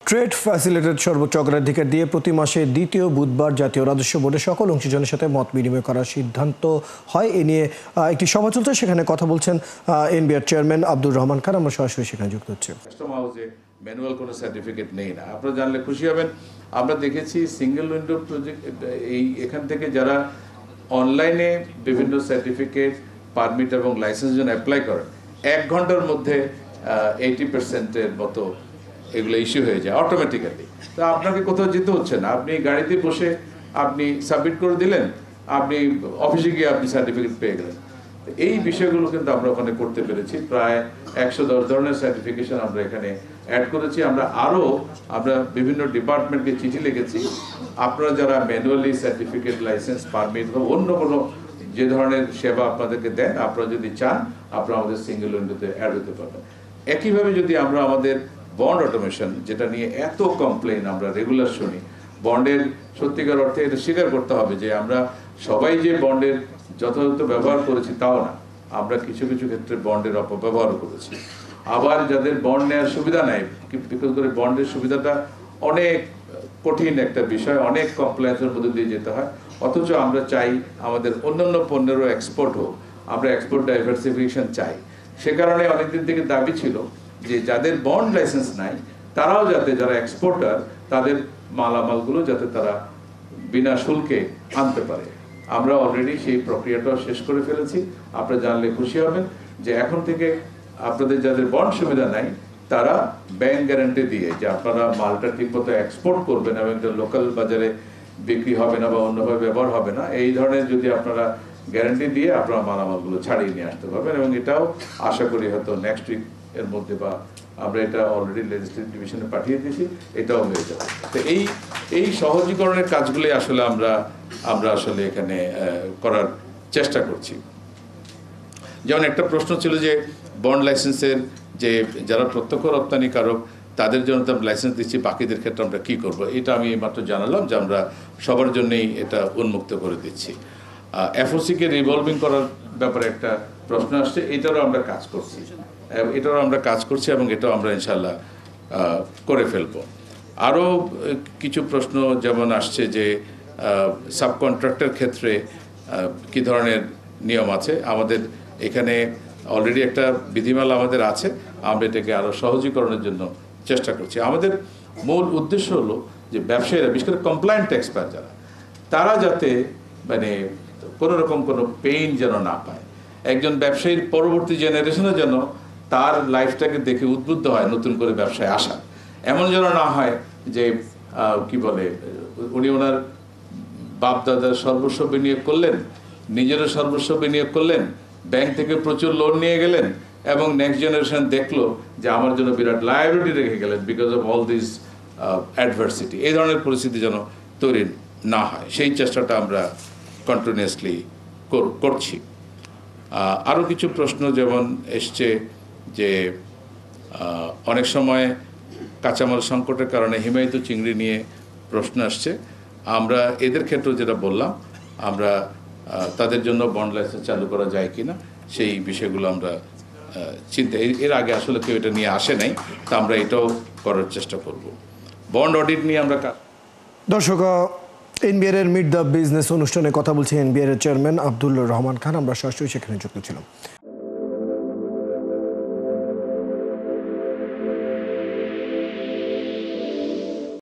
Trade facilitate সর্বোচ্চ অগ্রাধিকার দিয়ে প্রতি মাসে দ্বিতীয় বুধবার জাতীয় রাজস্ব বোর্ডের সকল অংশীজনের সাথে মত বিনিময় করার সিদ্ধান্ত হয়। এ নিয়ে একটি সভা চলছে, সেখানে কথা বলছেন এনবিআর চেয়ারম্যান আব্দুর রহমান খান। আমরা সরাসরি সেখানে যুক্ত হচ্ছি। ম্যানুয়াল কোনো সার্টিফিকেট নেই না, আপনারা জানলে খুশি হবেন। আমরা দেখেছি সিঙ্গেল উইন্ডো প্রজেক্ট এখান থেকে যারা অনলাইনে বিভিন্ন সার্টিফিকেট, পারমিট এবং লাইসেন্স জন্য অ্যাপ্লাই করেন, 1 ঘন্টার মধ্যে 80% মতো এগুলো ইস্যু হয়ে যায় অটোমেটিক্যালি। তো আপনাকে কোথাও যেতে হচ্ছে না, আপনি গাড়িতে বসে আপনি সাবমিট করে দিলেন, আপনি অফিসে গিয়ে আপনি সার্টিফিকেট পেয়ে গেলেন। এই বিষয়গুলো কিন্তু আমরা ওখানে করতে পেরেছি। প্রায় 110 ধরনের সার্টিফিকেশন আমরা এখানে অ্যাড করেছি। আমরা বিভিন্ন ডিপার্টমেন্টকে চিঠি লিখেছি, আপনারা যারা ম্যানুয়ালি সার্টিফিকেট, লাইসেন্স, পারমিট বা অন্য কোনো যে ধরনের সেবা আপনাদেরকে দেন, আপনারা যদি চান আপনারা আমাদের সিঙ্গেল উইন্ডোতে অ্যাড হতে পারবেন। একইভাবে যদি আমরা আমাদের বন্ড অটোমেশন, যেটা নিয়ে এত কমপ্লেইন আমরা রেগুলার শুনি, বন্ডের সত্যিকার অর্থে এটা স্বীকার করতে হবে যে আমরা সবাই যে বন্ডের যথাযথ ব্যবহার করেছি তাও না, আমরা কিছু কিছু ক্ষেত্রে বন্ডের অপব্যবহারও করেছি। আবার যাদের বন্ড নেওয়ার সুবিধা নাই, বিকজ করে বন্ডের সুবিধাটা অনেক কঠিন একটা বিষয়, অনেক কমপ্লায়েন্সের মধ্যে দিয়ে যেতে হয়। অথচ আমরা চাই আমাদের অন্যান্য পণ্যেরও এক্সপোর্ট হোক, আমরা এক্সপোর্ট ডাইভার্সিফিকেশন চাই। সে কারণে অনেকদিন থেকে দাবি ছিল যে যাদের বন্ড লাইসেন্স নাই তারাও যাতে, যারা এক্সপোর্টার, তাদের মালামালগুলো যাতে তারা বিনা শুল্কে আনতে পারে। আমরা অলরেডি সেই প্রক্রিয়াটাও শেষ করে ফেলেছি। আপনারা জানলে খুশি হবেন যে এখন থেকে আপনাদের যাদের বন্ড সুবিধা নাই তারা ব্যাংক গ্যারান্টি দিয়ে যে আপনারা মালটা ঠিকমতো এক্সপোর্ট করবেন এবং এটা লোকাল বাজারে বিক্রি হবে না বা অন্যভাবে ব্যবহার হবে না, এই ধরনের যদি আপনারা গ্যারান্টি দিয়ে আপনারা মালামালগুলো ছাড়িয়ে নিয়ে আসতে পারবেন। এবং এটাও আশা করি হয়তো নেক্সট উইক এর মধ্যে, বা আমরা এটা অলরেডি লেজিসলেটিভ ডিভিশনে পাঠিয়ে দিয়েছি, এটাও হয়ে যাবে। তো এই সহজীকরণের কাজগুলি আসলে আমরা আসলে এখানে করার চেষ্টা করছি। যেমন একটা প্রশ্ন ছিল যে বন্ড লাইসেন্সের যে যারা প্রত্যক্ষ রপ্তানিকারক তাদের জন্য তো আমরা লাইসেন্স দিচ্ছি, বাকিদের ক্ষেত্রে আমরা কী করবো, এটা আমি মাত্র জানালাম যে আমরা সবার জন্যই এটা উন্মুক্ত করে দিচ্ছি। এফওসিকে রিভলভিং করার ব্যাপারে একটা প্রশ্ন আসছে, এটারও আমরা কাজ করছি এবং এটাও আমরা ইনশাল্লাহ করে ফেলবো। আরও কিছু প্রশ্ন যেমন আসছে যে সাবকন্ট্রাক্টের ক্ষেত্রে কী ধরনের নিয়ম আছে। আমাদের এখানে অলরেডি একটা বিধিমালা আমাদের আছে, আমরা এটাকে আরও সহজীকরণের জন্য চেষ্টা করছি। আমাদের মূল উদ্দেশ্য হলো যে ব্যবসায়ীরা, বিশেষ করে কমপ্লায়েন্ট এক্সপার্ট যারা, তারা যাতে মানে কোনো রকম কোনো পেইন যেন না পায়। একজন ব্যবসায়ীর পরবর্তী জেনারেশনে যেন তার লাইফটাকে দেখে উদ্বুদ্ধ হয় নতুন করে ব্যবসায় আসা। এমন যেন না হয় যে কি বলে, উনি ওনার বাপ দাদার সর্বস্ব বিনিয়োগ করলেন, নিজেরও সর্বস্ব বিনিয়োগ করলেন, ব্যাংক থেকে প্রচুর লোন নিয়ে গেলেন এবং নেক্সট জেনারেশন দেখলো যে আমার জন্য বিরাট লায়াবিলিটি রেখে গেলেন because of all this adversity. এই ধরনের পরিস্থিতি যেন তৈরি না হয়, সেই চেষ্টাটা আমরা কন্টিনিউয়াসলি করছি। আরও কিছু প্রশ্ন যেমন এসছে যে অনেক সময় কাঁচামাল সংকটের কারণে হিমায়িত চিংড়ি নিয়ে প্রশ্ন আসছে। আমরা এদের ক্ষেত্রেও যেটা বললাম, আমরা তাদের জন্য বন্ড লাইসেন্স চালু করা যায় কিনা সেই বিষয়গুলো আমরা চিন্তা, এর আগে আসলে কেউ এটা নিয়ে আসে নাই, তা আমরা এটাও করার চেষ্টা করব। বন্ড অডিট নিয়ে আমরা দর্শক, এনবিআর এর মিট দ্য বিজনেস অনুষ্ঠানে কথা বলছি এনবিআর এর চেয়ারম্যান আব্দুর রহমান খান। আমরা সরাসরি সেখানে যুক্ত ছিলাম।